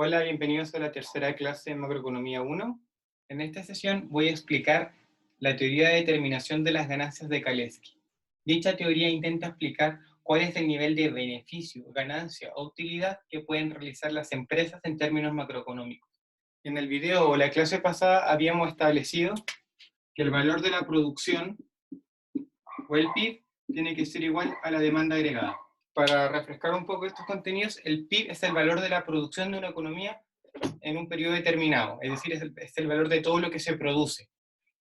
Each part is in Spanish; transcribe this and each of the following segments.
Hola, bienvenidos a la tercera clase de Macroeconomía 1. En esta sesión voy a explicar la teoría de determinación de las ganancias de Kalecki. Dicha teoría intenta explicar cuál es el nivel de beneficio, ganancia o utilidad que pueden realizar las empresas en términos macroeconómicos. En el video o la clase pasada habíamos establecido que el valor de la producción o el PIB tiene que ser igual a la demanda agregada. Para refrescar un poco estos contenidos, el PIB es el valor de la producción de una economía en un periodo determinado, es decir, es el valor de todo lo que se produce,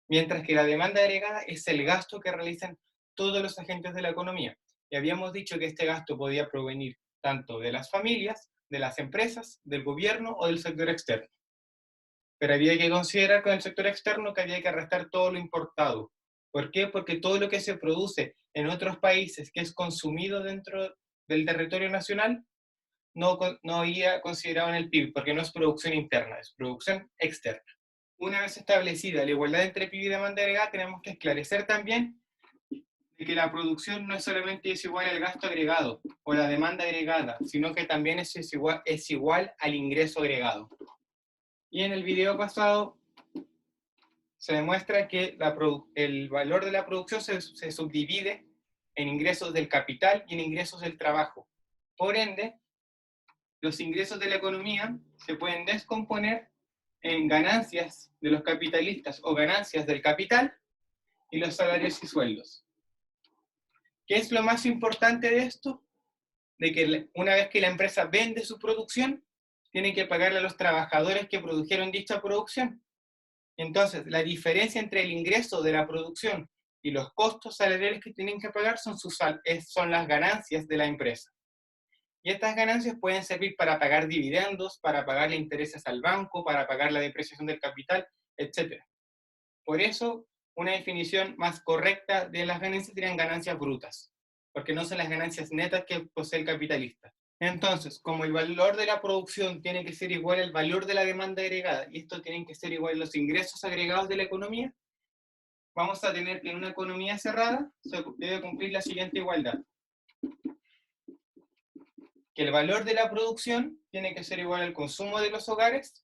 mientras que la demanda agregada es el gasto que realizan todos los agentes de la economía. Y habíamos dicho que este gasto podía provenir tanto de las familias, de las empresas, del gobierno o del sector externo. Pero había que considerar con el sector externo que había que restar todo lo importado. ¿Por qué? Porque todo lo que se produce en otros países que es consumido dentro del territorio nacional no iría considerado en el PIB, porque no es producción interna, es producción externa. Una vez establecida la igualdad entre PIB y demanda agregada, tenemos que esclarecer también de que la producción no solamente es igual al gasto agregado o la demanda agregada, sino que también es igual al ingreso agregado. Y en el video pasado se demuestra que el valor de la producción se subdivide en ingresos del capital y en ingresos del trabajo. Por ende, los ingresos de la economía se pueden descomponer en ganancias de los capitalistas o ganancias del capital y los salarios y sueldos. ¿Qué es lo más importante de esto? De que una vez que la empresa vende su producción, tiene que pagarle a los trabajadores que produjeron dicha producción. Entonces, la diferencia entre el ingreso de la producción y los costos salariales que tienen que pagar son las ganancias de la empresa. Y estas ganancias pueden servir para pagar dividendos, para pagarle intereses al banco, para pagar la depreciación del capital, etc. Por eso, una definición más correcta de las ganancias serían ganancias brutas, porque no son las ganancias netas que posee el capitalista. Entonces, como el valor de la producción tiene que ser igual al valor de la demanda agregada, y esto tienen que ser igual a los ingresos agregados de la economía, vamos a tener que en una economía cerrada se debe cumplir la siguiente igualdad. Que el valor de la producción tiene que ser igual al consumo de los hogares,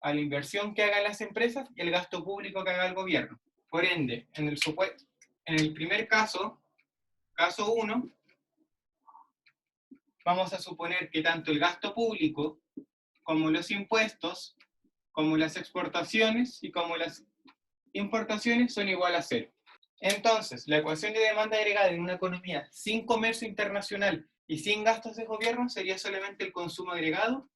a la inversión que hagan las empresas y el gasto público que haga el gobierno. Por ende, en el primer caso, caso 1, vamos a suponer que tanto el gasto público como los impuestos, como las exportaciones y como las importaciones son igual a cero. Entonces, la ecuación de demanda agregada en una economía sin comercio internacional y sin gastos de gobierno sería solamente el consumo agregado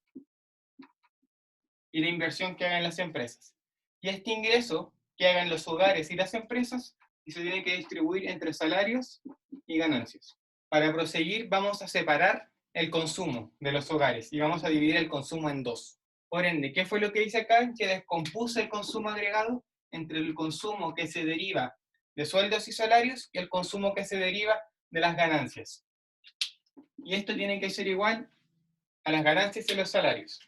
y la inversión que hagan las empresas. Y este ingreso que hagan los hogares y las empresas y se tiene que distribuir entre salarios y ganancias. Para proseguir, vamos a separar el consumo de los hogares y vamos a dividir el consumo en dos. Por ende, ¿qué fue lo que hice acá? Que descompuse el consumo agregado entre el consumo que se deriva de sueldos y salarios y el consumo que se deriva de las ganancias. Y esto tiene que ser igual a las ganancias y los salarios.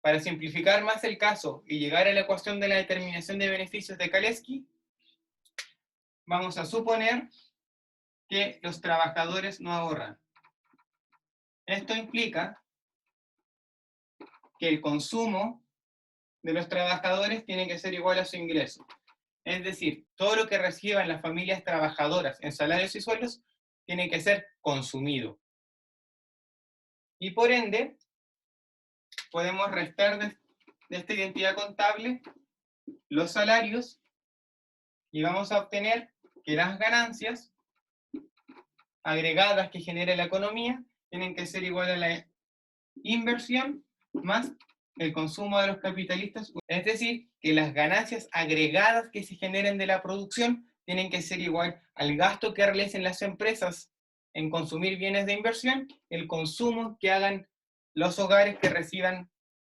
Para simplificar más el caso y llegar a la ecuación de la determinación de beneficios de Kalecki, vamos a suponer que los trabajadores no ahorran. Esto implica que el consumo de los trabajadores tiene que ser igual a su ingreso. Es decir, todo lo que reciban las familias trabajadoras en salarios y sueldos tiene que ser consumido. Y por ende, podemos restar de esta identidad contable los salarios y vamos a obtener que las ganancias agregadas que genera la economía tienen que ser igual a la inversión más el consumo de los capitalistas, es decir, que las ganancias agregadas que se generen de la producción tienen que ser igual al gasto que realicen las empresas en consumir bienes de inversión, el consumo que hagan los hogares que reciban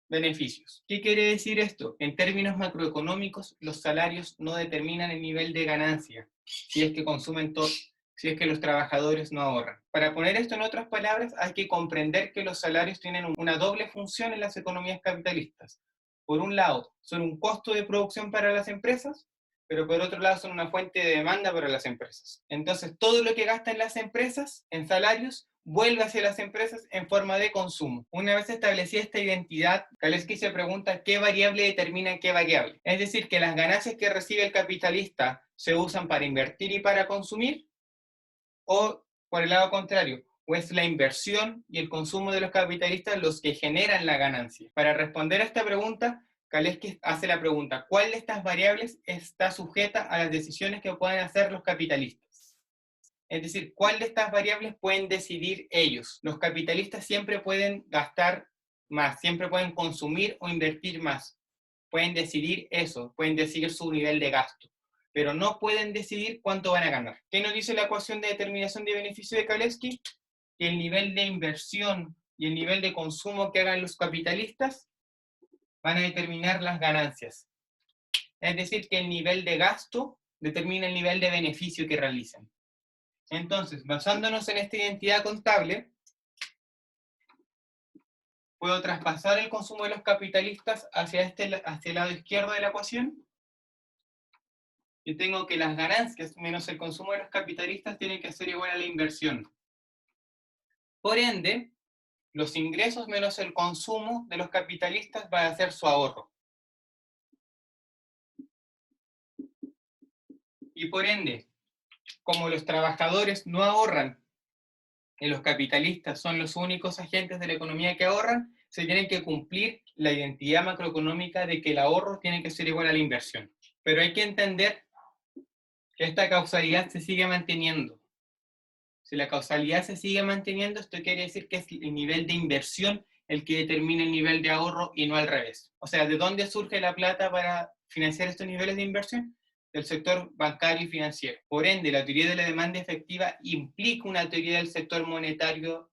beneficios. ¿Qué quiere decir esto? En términos macroeconómicos, los salarios no determinan el nivel de ganancia, si es que consumen todo, si es que los trabajadores no ahorran. Para poner esto en otras palabras, hay que comprender que los salarios tienen una doble función en las economías capitalistas. Por un lado, son un costo de producción para las empresas, pero por otro lado son una fuente de demanda para las empresas. Entonces, todo lo que gastan las empresas en salarios vuelve hacia las empresas en forma de consumo. Una vez establecida esta identidad, Kalecki se pregunta qué variable determina qué variable. Es decir, que las ganancias que recibe el capitalista se usan para invertir y para consumir, o por el lado contrario, o es la inversión y el consumo de los capitalistas los que generan la ganancia. Para responder a esta pregunta, Kalecki hace la pregunta, ¿cuál de estas variables está sujeta a las decisiones que pueden hacer los capitalistas? Es decir, ¿cuál de estas variables pueden decidir ellos? Los capitalistas siempre pueden gastar más, siempre pueden consumir o invertir más. Pueden decidir eso, pueden decidir su nivel de gasto, pero no pueden decidir cuánto van a ganar. ¿Qué nos dice la ecuación de determinación de beneficio de Kalecki? Que el nivel de inversión y el nivel de consumo que hagan los capitalistas van a determinar las ganancias. Es decir, que el nivel de gasto determina el nivel de beneficio que realicen. Entonces, basándonos en esta identidad contable, puedo traspasar el consumo de los capitalistas hacia el lado izquierdo de la ecuación. Yo tengo que las ganancias menos el consumo de los capitalistas tienen que ser igual a la inversión. Por ende, los ingresos menos el consumo de los capitalistas va a ser su ahorro. Y por ende, como los trabajadores no ahorran y los capitalistas son los únicos agentes de la economía que ahorran, se tiene que cumplir la identidad macroeconómica de que el ahorro tiene que ser igual a la inversión. Pero hay que entender que esta causalidad se sigue manteniendo. Si la causalidad se sigue manteniendo, esto quiere decir que es el nivel de inversión el que determina el nivel de ahorro y no al revés. O sea, ¿de dónde surge la plata para financiar estos niveles de inversión? Del sector bancario y financiero. Por ende, la teoría de la demanda efectiva implica una teoría del sector monetario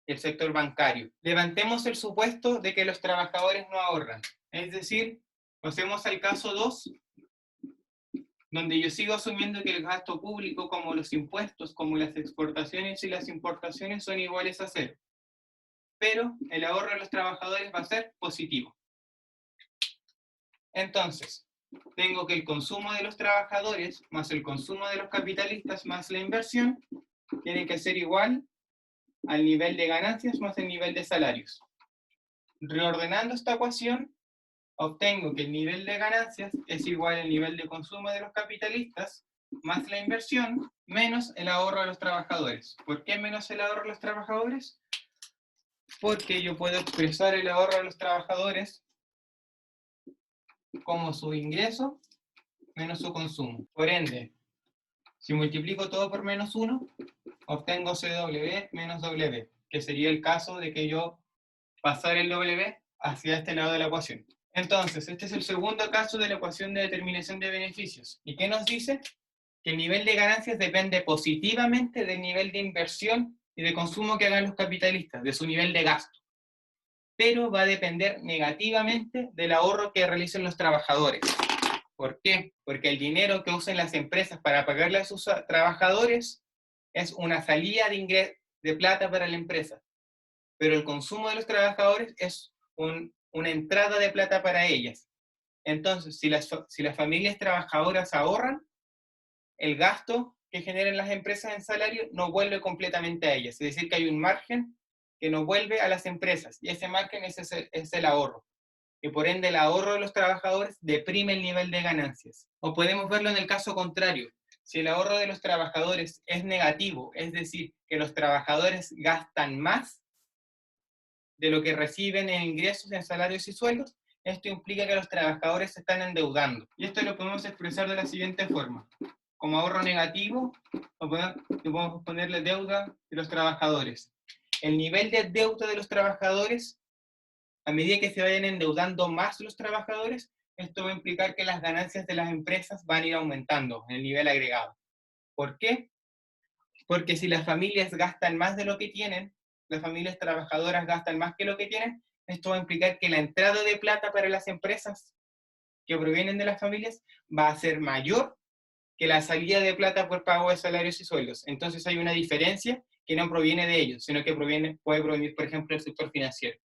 y el sector bancario. Levantemos el supuesto de que los trabajadores no ahorran. Es decir, pasemos al caso 2, donde yo sigo asumiendo que el gasto público, como los impuestos, como las exportaciones y las importaciones, son iguales a cero. Pero el ahorro de los trabajadores va a ser positivo. Entonces, tengo que el consumo de los trabajadores más el consumo de los capitalistas más la inversión tiene que ser igual al nivel de ganancias más el nivel de salarios. Reordenando esta ecuación, obtengo que el nivel de ganancias es igual al nivel de consumo de los capitalistas más la inversión menos el ahorro de los trabajadores. ¿Por qué menos el ahorro de los trabajadores? Porque yo puedo expresar el ahorro de los trabajadores como su ingreso menos su consumo. Por ende, si multiplico todo por menos 1, obtengo CW menos W, que sería el caso de que yo pasar el W hacia este lado de la ecuación. Entonces, este es el segundo caso de la ecuación de determinación de beneficios. ¿Y qué nos dice? Que el nivel de ganancias depende positivamente del nivel de inversión y de consumo que hagan los capitalistas, de su nivel de gasto. Pero va a depender negativamente del ahorro que realicen los trabajadores. ¿Por qué? Porque el dinero que usan las empresas para pagarle a sus trabajadores es una salida de plata para la empresa, pero el consumo de los trabajadores es una entrada de plata para ellas. Entonces, si las familias trabajadoras ahorran, el gasto que generan las empresas en salario no vuelve completamente a ellas. Es decir, que hay un margen que no vuelve a las empresas, y ese margen es el ahorro. Y por ende el ahorro de los trabajadores deprime el nivel de ganancias. O podemos verlo en el caso contrario. Si el ahorro de los trabajadores es negativo, es decir, que los trabajadores gastan más de lo que reciben en ingresos, en salarios y sueldos, esto implica que los trabajadores se están endeudando. Y esto lo podemos expresar de la siguiente forma. Como ahorro negativo, podemos ponerle deuda de los trabajadores. El nivel de deuda de los trabajadores, a medida que se vayan endeudando más los trabajadores, esto va a implicar que las ganancias de las empresas van a ir aumentando en el nivel agregado. ¿Por qué? Porque si las familias gastan más de lo que tienen, las familias trabajadoras gastan más que lo que tienen, esto va a implicar que la entrada de plata para las empresas que provienen de las familias va a ser mayor que la salida de plata por pago de salarios y sueldos. Entonces hay una diferencia que no proviene de ellos, sino que puede provenir, por ejemplo, del sector financiero.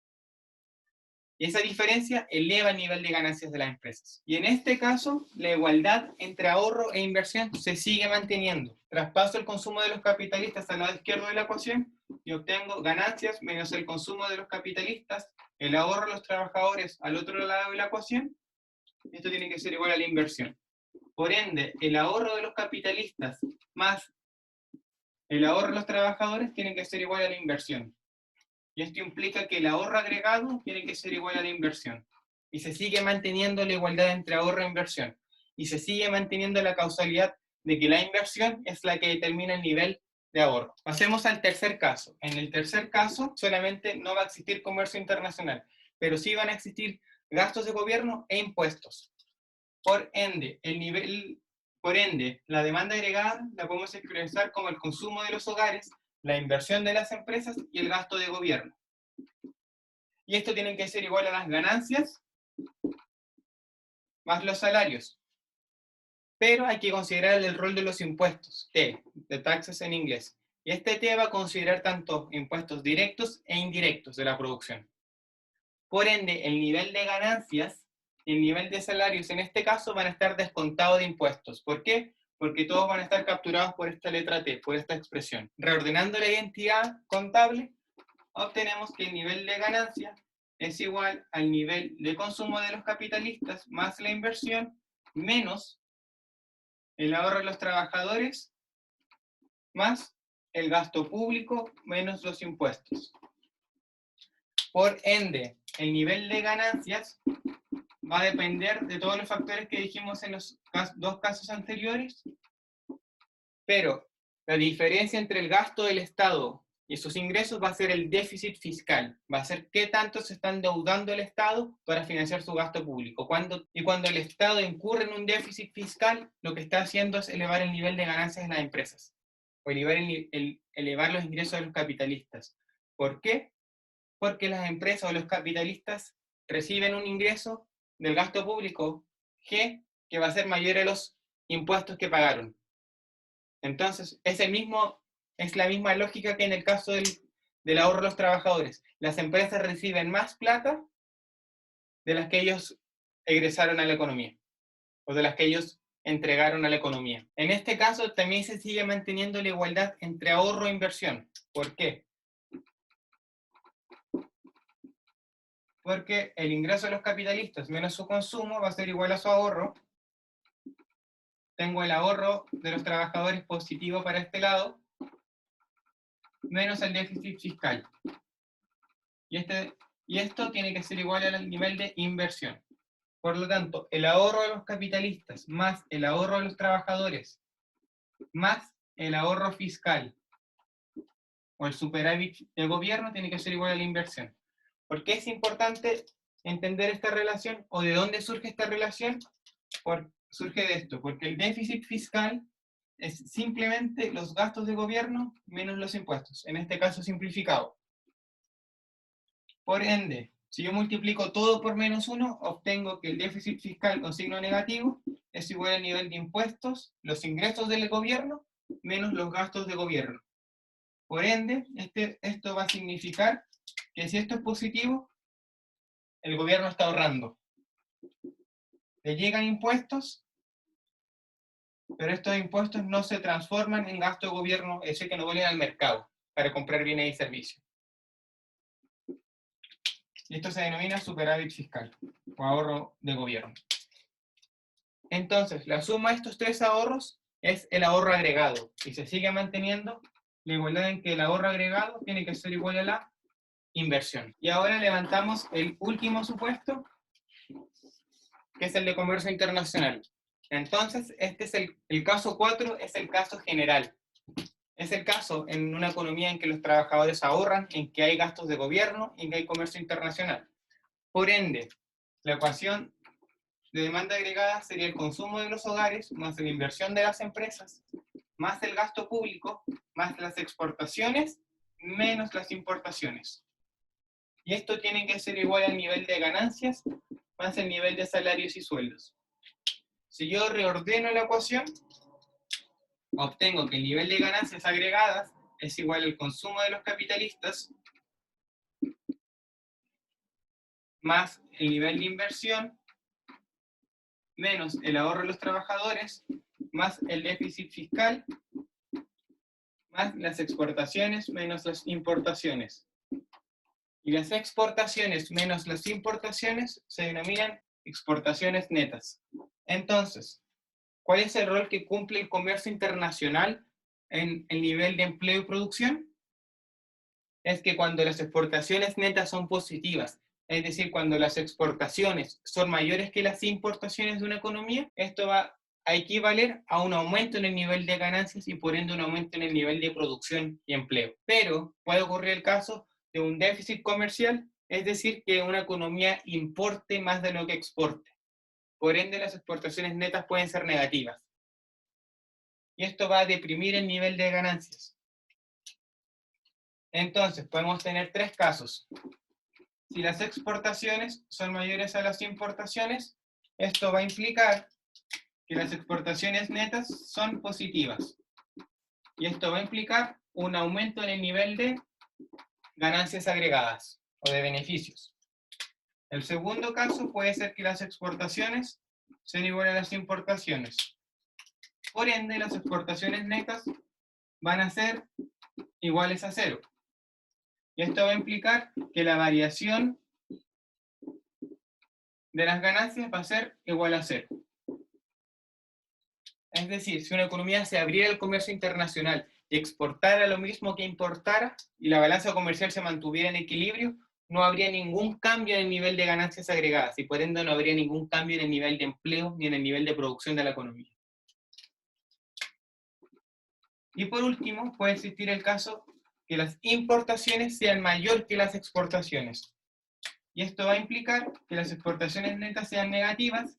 Y esa diferencia eleva el nivel de ganancias de las empresas. Y en este caso, la igualdad entre ahorro e inversión se sigue manteniendo. Traspaso el consumo de los capitalistas al lado izquierdo de la ecuación y obtengo ganancias menos el consumo de los capitalistas, el ahorro de los trabajadores al otro lado de la ecuación. Esto tiene que ser igual a la inversión. Por ende, el ahorro de los capitalistas más el ahorro de los trabajadores tiene que ser igual a la inversión. Y esto implica que el ahorro agregado tiene que ser igual a la inversión. Y se sigue manteniendo la igualdad entre ahorro e inversión. Y se sigue manteniendo la causalidad de que la inversión es la que determina el nivel de ahorro. Pasemos al tercer caso. En el tercer caso, solamente no va a existir comercio internacional, pero sí van a existir gastos de gobierno e impuestos. Por ende, la demanda agregada la podemos expresar como el consumo de los hogares, la inversión de las empresas y el gasto de gobierno. Y esto tiene que ser igual a las ganancias más los salarios. Pero hay que considerar el rol de los impuestos, T, de taxes en inglés. Y este T va a considerar tanto impuestos directos e indirectos de la producción. Por ende, el nivel de ganancias y el nivel de salarios en este caso van a estar descontados de impuestos. ¿Por qué? Porque todos van a estar capturados por esta letra T, por esta expresión. Reordenando la identidad contable, obtenemos que el nivel de ganancia es igual al nivel de consumo de los capitalistas más la inversión menos el ahorro de los trabajadores más el gasto público menos los impuestos. Por ende, el nivel de ganancias va a depender de todos los factores que dijimos en los dos casos anteriores, pero la diferencia entre el gasto del Estado y sus ingresos va a ser el déficit fiscal, va a ser qué tanto se está endeudando el Estado para financiar su gasto público. Y cuando el Estado incurre en un déficit fiscal, lo que está haciendo es elevar el nivel de ganancias de las empresas, o elevar los ingresos de los capitalistas. ¿Por qué? Porque las empresas o los capitalistas reciben un ingreso del gasto público G que va a ser mayor a los impuestos que pagaron. Entonces, es la misma lógica que en el caso del ahorro de los trabajadores. Las empresas reciben más plata de las que ellos egresaron a la economía, o de las que ellos entregaron a la economía. En este caso, también se sigue manteniendo la igualdad entre ahorro e inversión. ¿Por qué? Porque el ingreso de los capitalistas menos su consumo va a ser igual a su ahorro. Tengo el ahorro de los trabajadores positivo para este lado, menos el déficit fiscal. Y esto tiene que ser igual al nivel de inversión. Por lo tanto, el ahorro de los capitalistas más el ahorro de los trabajadores más el ahorro fiscal o el superávit de gobierno tiene que ser igual a la inversión. ¿Por qué es importante entender esta relación o de dónde surge esta relación? Surge de esto, porque el déficit fiscal es simplemente los gastos de gobierno menos los impuestos, en este caso simplificado. Por ende, si yo multiplico todo por menos 1, obtengo que el déficit fiscal con signo negativo es igual al nivel de impuestos, los ingresos del gobierno, menos los gastos de gobierno. Por ende, esto va a significar que si esto es positivo, el gobierno está ahorrando. Le llegan impuestos, pero estos impuestos no se transforman en gasto de gobierno, es decir, que no vuelven al mercado para comprar bienes y servicios. Y esto se denomina superávit fiscal o ahorro de gobierno. Entonces, la suma de estos tres ahorros es el ahorro agregado y se sigue manteniendo la igualdad en que el ahorro agregado tiene que ser igual a la inversión. Y ahora levantamos el último supuesto, que es el de comercio internacional. Entonces, este es el caso 4, es el caso general. Es el caso en una economía en que los trabajadores ahorran, en que hay gastos de gobierno y en que hay comercio internacional. Por ende, la ecuación de demanda agregada sería el consumo de los hogares más la inversión de las empresas, más el gasto público, más las exportaciones, menos las importaciones. Y esto tiene que ser igual al nivel de ganancias más el nivel de salarios y sueldos. Si yo reordeno la ecuación, obtengo que el nivel de ganancias agregadas es igual al consumo de los capitalistas más el nivel de inversión, menos el ahorro de los trabajadores, más el déficit fiscal, más las exportaciones, menos las importaciones. Y las exportaciones menos las importaciones se denominan exportaciones netas. Entonces, ¿cuál es el rol que cumple el comercio internacional en el nivel de empleo y producción? Es que cuando las exportaciones netas son positivas, es decir, cuando las exportaciones son mayores que las importaciones de una economía, esto va a equivaler a un aumento en el nivel de ganancias y por ende un aumento en el nivel de producción y empleo. Pero puede ocurrir el caso de un déficit comercial, es decir, que una economía importe más de lo que exporte. Por ende, las exportaciones netas pueden ser negativas. Y esto va a deprimir el nivel de ganancias. Entonces, podemos tener tres casos. Si las exportaciones son mayores a las importaciones, esto va a implicar que las exportaciones netas son positivas. Y esto va a implicar un aumento en el nivel de ganancias agregadas o de beneficios. El segundo caso puede ser que las exportaciones sean iguales a las importaciones. Por ende, las exportaciones netas van a ser iguales a cero. Y esto va a implicar que la variación de las ganancias va a ser igual a cero. Es decir, si una economía se abriera al comercio internacional y exportara lo mismo que importara y la balanza comercial se mantuviera en equilibrio, no habría ningún cambio en el nivel de ganancias agregadas y por ende no habría ningún cambio en el nivel de empleo ni en el nivel de producción de la economía. Y por último, puede existir el caso que las importaciones sean mayor que las exportaciones. Y esto va a implicar que las exportaciones netas sean negativas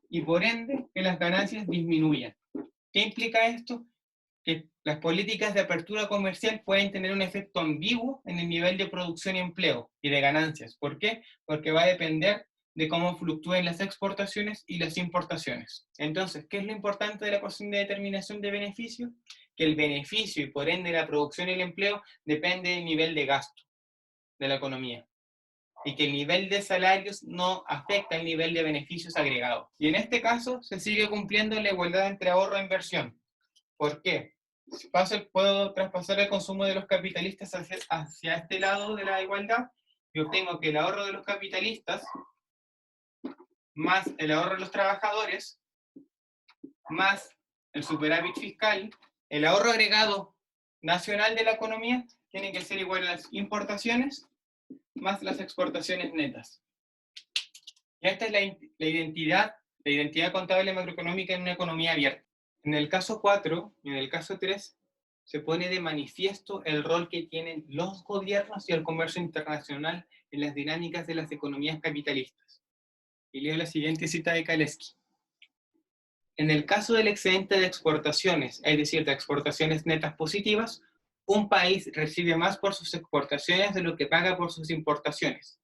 y por ende que las ganancias disminuyan. ¿Qué implica esto? Que las políticas de apertura comercial pueden tener un efecto ambiguo en el nivel de producción y empleo y de ganancias. ¿Por qué? Porque va a depender de cómo fluctúen las exportaciones y las importaciones. Entonces, ¿qué es lo importante de la ecuación de determinación de beneficio? Que el beneficio y por ende la producción y el empleo depende del nivel de gasto de la economía y que el nivel de salarios no afecta el nivel de beneficios agregados. Y en este caso se sigue cumpliendo la igualdad entre ahorro e inversión. ¿Por qué? Si puedo traspasar el consumo de los capitalistas hacia este lado de la igualdad y obtengo que el ahorro de los capitalistas más el ahorro de los trabajadores más el superávit fiscal, el ahorro agregado nacional de la economía tiene que ser igual a las importaciones más las exportaciones netas. Y esta es la identidad contable macroeconómica en una economía abierta. En el caso 4 y en el caso 3 se pone de manifiesto el rol que tienen los gobiernos y el comercio internacional en las dinámicas de las economías capitalistas. Y leo la siguiente cita de Kalecki. En el caso del excedente de exportaciones, es decir, de exportaciones netas positivas, un país recibe más por sus exportaciones de lo que paga por sus importaciones.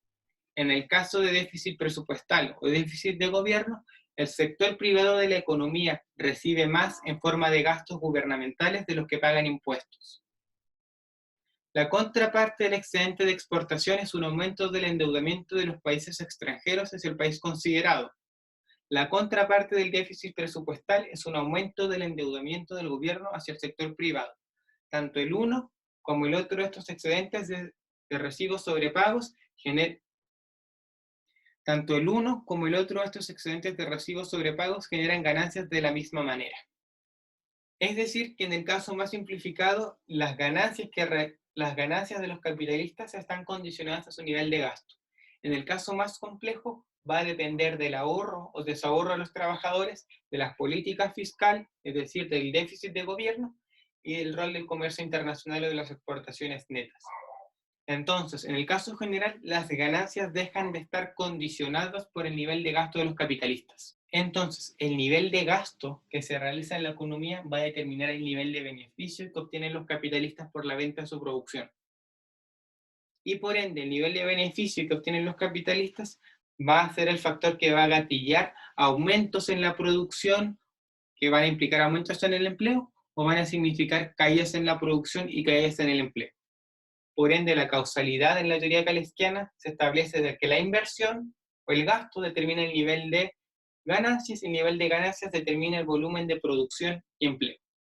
En el caso de déficit presupuestal o déficit de gobierno, el sector privado de la economía recibe más en forma de gastos gubernamentales de los que pagan impuestos. La contraparte del excedente de exportación es un aumento del endeudamiento de los países extranjeros hacia el país considerado. La contraparte del déficit presupuestal es un aumento del endeudamiento del gobierno hacia el sector privado. Tanto el uno como el otro de estos excedentes de recibos sobre pagos Tanto el uno como el otro de estos excedentes de recibos sobre pagos generan ganancias de la misma manera. Es decir, que en el caso más simplificado, las ganancias de los capitalistas están condicionadas a su nivel de gasto. En el caso más complejo, va a depender del ahorro o desahorro de los trabajadores, de las políticas fiscales, es decir, del déficit de gobierno, y del rol del comercio internacional o de las exportaciones netas. Entonces, en el caso general, las ganancias dejan de estar condicionadas por el nivel de gasto de los capitalistas. Entonces, el nivel de gasto que se realiza en la economía va a determinar el nivel de beneficio que obtienen los capitalistas por la venta de su producción. Y por ende, el nivel de beneficio que obtienen los capitalistas va a ser el factor que va a gatillar aumentos en la producción, que van a implicar aumentos en el empleo, o van a significar caídas en la producción y caídas en el empleo. Por ende, la causalidad en la teoría caleskiana se establece de que la inversión o el gasto determina el nivel de ganancias y el nivel de ganancias determina el volumen de producción y empleo.